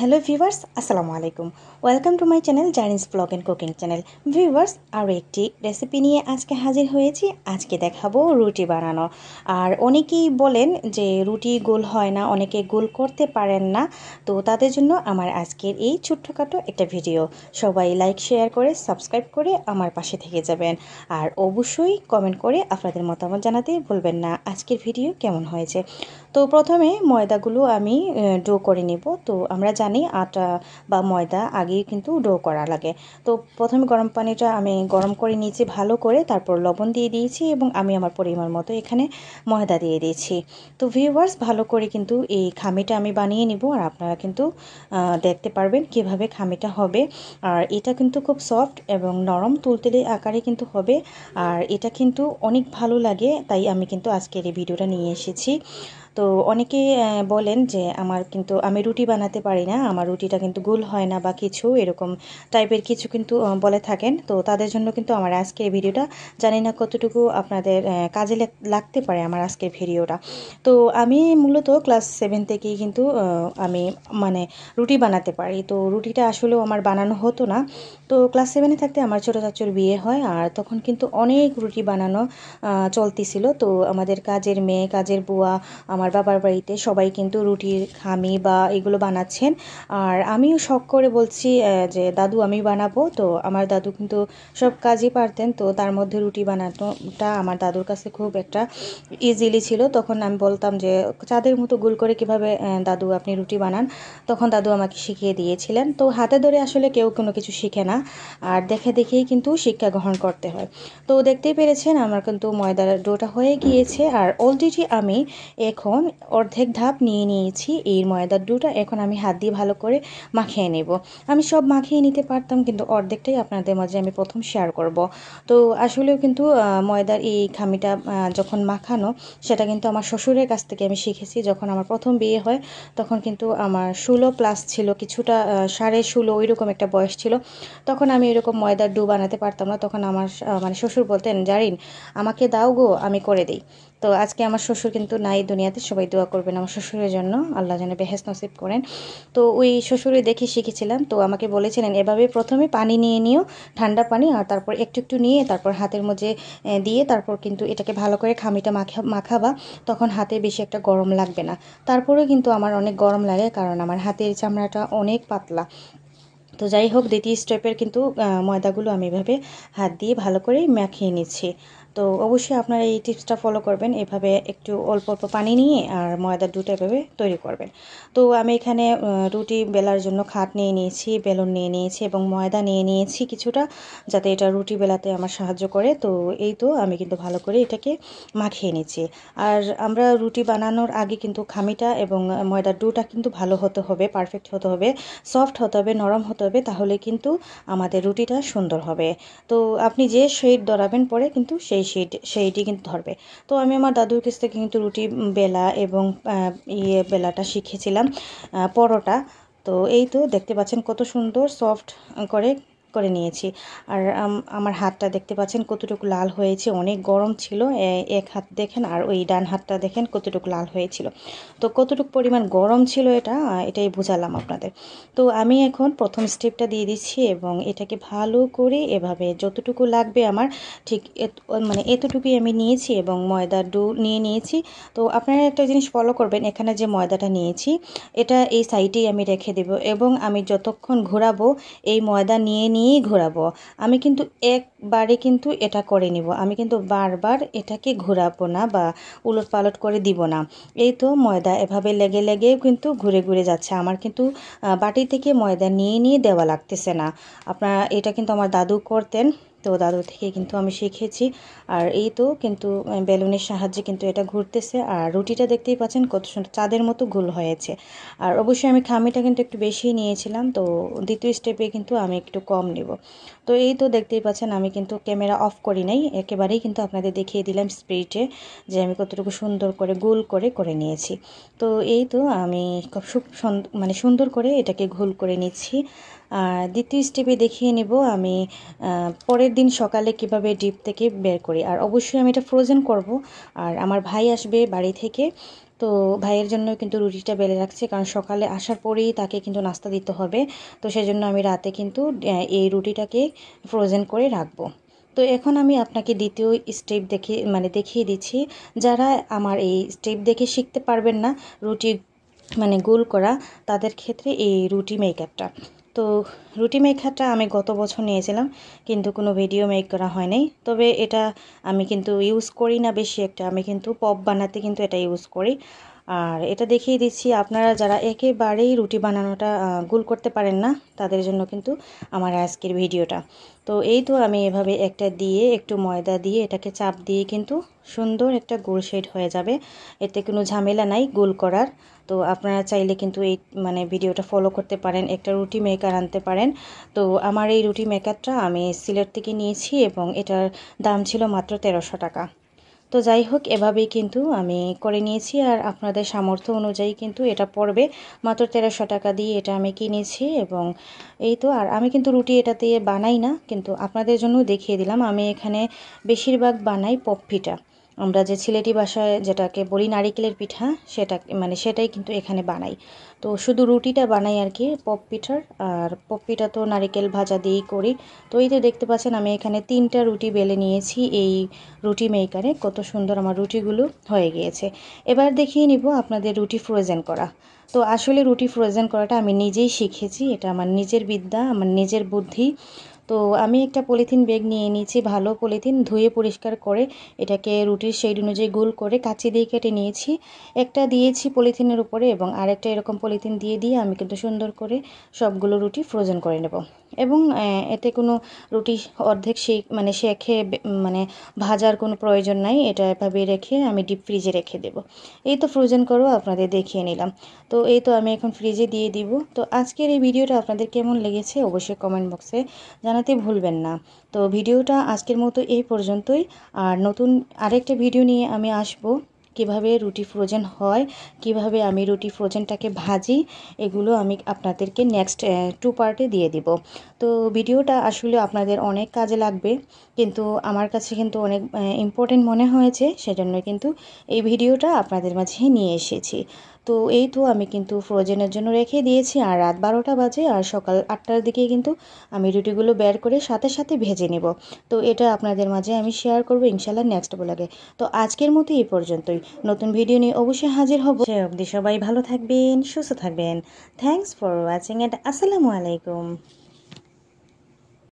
Hello viewers, আসসালামু আলাইকুম। Welcome to my channel journeys blog and cooking channel. Viewers, আরও একটি রেসিপি নিয়ে আজকে হাজির হয়েছি। আজকে দেখাবো রুটি বানানো। আর অনেকেই বলেন যে রুটি গোল হয় না, অনেকে গোল করতে পারেন না। তো তাদের জন্য আমার আজকের এই ছোট্টখাটো একটা ভিডিও। সবাই লাইক শেয়ার করে সাবস্ক্রাইব করে আমার পাশে থেকে যাবেন। আর অবশ্যই কমেন্ট করে আপনাদের মতামত জানাতে ভুলবেন না আজকের ভিডিও কেমন হয়েছে। তো প্রথমে ময়দাগুলো আমি ডো করে নিব। তো আমরা জানি আটা বা ময়দা আগেই কিন্তু ডো করা লাগে। তো প্রথমে গরম পানিটা আমি গরম করে নিয়েছি ভালো করে, তারপর লবণ দিয়ে দিয়েছি এবং আমি আমার পরিমাণ মতো এখানে ময়দা দিয়ে দিয়েছি। তো ভিউয়ার্স, ভালো করে কিন্তু এই খামিটা আমি বানিয়ে নিব। আর আপনারা কিন্তু দেখতে পারবেন কিভাবে খামিটা হবে। আর এটা কিন্তু খুব সফট এবং নরম তুলতুলে আকারে কিন্তু হবে। আর এটা কিন্তু অনেক ভালো লাগে, তাই আমি কিন্তু আজকের এই ভিডিওটা নিয়ে এসেছি। তো অনেকে বলেন যে আমি রুটি বানাতে পারি না, আমার রুটিটা কিন্তু গোল হয় না বা কিছু এরকম টাইপের কিছু কিন্তু বলে থাকেন। তো তাদের জন্য কিন্তু আমার আজকের ভিডিওটা, জানি না কতটুকু আপনাদের কাজে লাগতে পারে আমার আজকের ভিডিওটা। তো আমি মূলত ক্লাস 7 থেকেই কিন্তু আমি রুটি বানাতে পারি। তো রুটিটা আসলেও আমার বানানো হতো না। তো ক্লাস 7-এ থাকতে আমার ছোটো চাচুর বিয়ে হয়, আর তখন কিন্তু অনেক রুটি বানানো চলতেছিল। তো আমাদের কাজের মেয়ে, কাজের বুয়া, আমার বাবার বাড়িতে সবাই কিন্তু রুটির খামি বা এগুলো বানাচ্ছেন। আর আমিও শখ করে বলছি যে দাদু আমি বানাবো। তো আমার দাদু কিন্তু সব কাজই পারতেন, তো তার মধ্যে রুটি বানানোটা আমার দাদুর কাছে খুব একটা ইজিলি ছিল। তখন আমি বলতাম যে চাঁদের মতো গোল করে কিভাবে দাদু আপনি রুটি বানান। তখন দাদু আমাকে শিখিয়ে দিয়েছিলেন। তো হাতে ধরে আসলে কেউ কোনো কিছু শিখে না, আর দেখে দেখেই কিন্তু শিক্ষা গ্রহণ করতে হয়। তো দেখতেই পেরেছেন আমার কিন্তু ময়দার ডোটা হয়ে গিয়েছে। আর অলরেডি আমি এখন অর্ধেক ধাপ নিয়ে নিয়েছি এই ময়দার ডোটা। এখন আমি হাত দিয়ে ভালো করে মাখিয়ে নেব। আমি সব মাখিয়ে নিতে পারতাম, কিন্তু অর্ধেকটাই আপনাদের মাঝে আমি প্রথম শেয়ার করব। তো আসলেও কিন্তু ময়দার এই খামিটা যখন মাখানো, সেটা কিন্তু আমার শ্বশুরের কাছ থেকে আমি শিখেছি। যখন আমার প্রথম বিয়ে হয় তখন কিন্তু আমার 16+ ছিল, কিছুটা 16.5 ওইরকম একটা বয়স ছিল। তখন আমি এরকম ময়দার ডো বানাতে পারতাম না। তখন আমার শ্বশুর বলতেন, জারিন আমাকে দাও গো, আমি করে দিই। তো আজকে আমার শ্বশুর কিন্তু নাই দুনিয়াতে। সবাই দোয়া করবেন আমার শ্বশুরের জন্য, আল্লাহ যেন বেহেশত নসিব করেন। তো ওই শ্বশুরে দেখে শিখেছিলাম। তো আমাকে বলেছিলেন এভাবে প্রথমে পানি নিয়ে নিও, ঠান্ডা পানি, আর তারপর একটু একটু নিয়ে তারপর হাতের মধ্যে দিয়ে তারপর কিন্তু এটাকে ভালো করে খামিটা মাখাবা। তখন হাতে বেশি একটা গরম লাগবে না। তারপরেও কিন্তু আমার অনেক গরম লাগে, কারণ আমার হাতের চামড়াটা অনেক পাতলা। তো যাই হোক, দ্বিতীয় স্টেপের কিন্তু ময়দাগুলো আমি এভাবে হাত দিয়ে ভালো করে মাখিয়ে নিচ্ছি। তো অবশ্যই আপনারা এই টিপসটা ফলো করবেন, এভাবে একটু অল্প অল্প পানি নিয়ে আর ময়দার ডোটা এভাবে তৈরি করবেন। তো আমি এখানে রুটি বেলার জন্য খাট নিয়ে নিয়েছি, বেলুন নিয়ে নিয়েছি এবং ময়দা নিয়ে নিয়েছি কিছুটা, যাতে এটা রুটি বেলাতে আমার সাহায্য করে। তো এই তো আমি কিন্তু ভালো করে এটাকে মাখিয়ে নিচ্ছি। আর আমরা রুটি বানানোর আগে কিন্তু খামিটা এবং ময়দার ডোটা কিন্তু ভালো হতে হবে, পারফেক্ট হতে হবে, সফট হতে হবে, নরম হতে হবে, তাহলে কিন্তু আমাদের রুটিটা সুন্দর হবে। তো আপনি যে শেড ধরাবেন পরে কিন্তু সেইটি কিন্তু ধরবে। তো আমি আমার দাদুর কাছ থেকে কিন্তু রুটি বেলা এবং বেলাটা শিখেছিলাম, পরোটা। তো এই তো দেখতে পাচ্ছেন কত সুন্দর সফট করে করে নিয়েছি। আর আমার হাতটা দেখতে পাচ্ছেন কতটুকু লাল হয়েছে, অনেক গরম ছিল। এক হাত দেখেন আর ওই ডান হাতটা দেখেন কতটুকু লাল হয়েছিল। তো কতটুকু পরিমাণ গরম ছিল এটাই বোঝালাম আপনাদের। তো আমি এখন প্রথম স্টেপটা দিয়ে দিচ্ছি এবং এটাকে ভালো করে এভাবে যতটুকু লাগবে আমার, ঠিক এতটুকুই আমি নিয়েছি এবং ময়দার ডো নিয়ে নিয়েছি। তো আপনারা একটা জিনিস ফলো করবেন, এখানে যে ময়দাটা নিয়েছি এটা এই সাইডেই আমি রেখে দেব এবং আমি যতক্ষণ ঘোরাবো এই ময়দা নিয়েই ঘোরাবো। আমি কিন্তু একবারে কিন্তু এটা করে নিব, আমি কিন্তু বারবার এটাকে ঘোরাবো না বা উলট পালট করে দিব না। এই তো ময়দা এভাবে লেগে লেগেও কিন্তু ঘুরে ঘুরে যাচ্ছে। আমার কিন্তু বাটি থেকে ময়দা নিয়ে দেওয়া লাগতেছে না। এটা কিন্তু আমার দাদু করতেন, তো দাদু থেকে কিন্তু আমি শিখেছি। আর এই তো কিন্তু বেলুনের সাহায্যে কিন্তু এটা ঘুরতেছে। আর রুটিটা দেখতেই পাচ্ছেন কত সুন্দর চাঁদের মতো গোল হয়েছে। আর অবশ্যই আমি খামিটা কিন্তু একটু বেশি নিয়েছিলাম, তো দ্বিতীয় স্টেপে কিন্তু আমি একটু কম নেব। তো এই তো দেখতেই পাচ্ছেন আমি কিন্তু ক্যামেরা অফ করি নাই, একেবারেই কিন্তু আপনাদের দেখিয়ে দিলাম স্পিডে যে আমি কতটুকু সুন্দর করে গোল করে করে নিয়েছি। তো এই তো আমি খুব সুন্দর করে এটাকে গোল করে নিচ্ছি। আর দ্বিতীয় স্টেপে দেখিয়ে নেব আমি পরের দিন সকালে কিভাবে ডিপ থেকে বের করি। আর অবশ্যই আমি এটা ফ্রোজেন করব। আর আমার ভাই আসবে বাড়ি থেকে, তো ভাইয়ের জন্য কিন্তু রুটিটা বেলে রাখছি, কারণ সকালে আসার পরেই তাকে কিন্তু নাস্তা দিতে হবে। তো সেজন্য আমি রাতে কিন্তু এই রুটিটাকে ফ্রোজেন করে রাখবো। তো এখন আমি আপনাকে দ্বিতীয় স্টেপ দেখিয়ে দিচ্ছি। যারা আমার এই স্টেপ দেখে শিখতে পারবেন না রুটি গোল করা, তাদের ক্ষেত্রে এই রুটি মেকারটা। তো রুটি মেকারটা আমি গত বছর নিয়েছিলাম, কিন্তু কোনো ভিডিও মেক করা হয় নাই। তবে এটা আমি কিন্তু ইউজ করি না বেশি একটা, আমি কিন্তু পপ বানাতে কিন্তু এটা ইউজ করি। আর এটা দেখিয়ে দিচ্ছি, আপনারা যারা একেবারেই রুটি বানানোটা গোল করতে পারেন না, তাদের জন্য কিন্তু আমার আজকের ভিডিওটা। তো এই তো আমি এভাবে একটা দিয়ে একটু ময়দা দিয়ে এটাকে চাপ দিয়ে কিন্তু সুন্দর একটা গোল শেড হয়ে যাবে। এতে কোনো ঝামেলা নাই গোল করার। তো আপনারা চাইলে কিন্তু এই ভিডিওটা ফলো করতে পারেন, একটা রুটি মেকার আনতে পারেন। তো আমার এই রুটি মেকারটা আমি সিলেট থেকে নিয়েছি এবং এটার দাম ছিল মাত্র 1300 টাকা। তো যাই হোক, এভাবেই কিন্তু আমি করে নিয়েছি। আর আপনাদের সামর্থ্য অনুযায়ী কিন্তু এটা পড়বে। মাত্র 1300 টাকা দিয়ে এটা আমি কিনেছি। এবং এই তো, আর আমি কিন্তু রুটি এটা দিয়ে বানাই না, কিন্তু আপনাদের জন্য দেখিয়ে দিলাম। আমি এখানে বেশিরভাগ বানাই পপ পিঠা। আমরা যে সিলেটি ভাষায় যেটাকে বলি নারিকেলের পিঠা, সেটাই কিন্তু এখানে বানাই। তো শুধু রুটিটা বানাই আর কি পপ পিঠার। আর পপ পিঠা তো নারিকেল ভাজা দিয়েই করি। তো এই তো দেখতে পাচ্ছেন আমি এখানে 3টা রুটি বেলে নিয়েছি এই রুটি মেকারে। কত সুন্দর আমার রুটিগুলো হয়ে গিয়েছে। এবার দেখিয়ে নিব আপনাদের রুটি ফ্রোজেন করা। তো আসলে রুটি ফ্রোজেন করাটা আমি নিজেই শিখেছি, এটা আমার নিজের বিদ্যা, আমার নিজের বুদ্ধি। তো আমি একটা পলিথিন ব্যাগ নিয়ে নিয়েছি, ভালো পলিথিন ধুয়ে পরিষ্কার করে এটাকে রুটির শেড অনুযায়ী গোল করে কাঁচি দিয়ে কেটে নিয়েছি। একটা দিয়েছি পলিথিনের উপরে এবং আরেকটা এরকম পলিথিন দিয়ে আমি কিন্তু সুন্দর করে সবগুলো রুটি ফ্রোজেন করে নেব। এবং এতে কোনো রুটি অর্ধেক সেঁকে ভাজার কোনো প্রয়োজন নাই। এটা এভাবে রেখে আমি ডিপ ফ্রিজে রেখে দেব। এই তো ফ্রোজেন করো আপনাদের দেখিয়ে নিলাম। তো এই তো আমি এখন ফ্রিজে দিয়ে দিব। তো আজকের এই ভিডিওটা আপনাদের কেমন লেগেছে অবশ্যই কমেন্ট বক্সে জানাতে ভুলবেন না। তো ভিডিওটা আজকের মতো এই পর্যন্তই। আর নতুন আরেকটা ভিডিও নিয়ে আমি আসব, কিভাবে রুটি ফ্রোজেন হয়, কিভাবে আমি রুটি ফ্রোজেনটাকে ভাজি, এগুলো আমি আপনাদেরকে নেক্সট 2 পার্টে দিয়ে দিব। তো ভিডিওটা আসলে আপনাদের অনেক কাজে লাগবে, কিন্তু আমার কাছে কিন্তু অনেক ইম্পর্টেন্ট মনে হয়েছে, সেজন্য কিন্তু এই ভিডিওটা আপনাদের মাঝে নিয়ে এসেছি। তো এই তো আমি কিন্তু ফ্রোজেনের জন্য রেখে দিয়েছি। আর রাত 12টা বাজে, আর সকাল 8টার দিকে কিন্তু আমি রুটিগুলো বের করে সাথে সাথে ভেজে নেব। তো এটা আপনাদের মাঝে আমি শেয়ার করব ইনশাল্লাহ নেক্সট ব্লগে। তো আজকের মতো এই পর্যন্তই। নতুন ভিডিও নিয়ে অবশ্যই হাজির হব। সে অবধি সবাই ভালো থাকবেন, সুস্থ থাকবেন। থ্যাংকস ফর ওয়াচিং এন্ড আসসালামু আলাইকুম।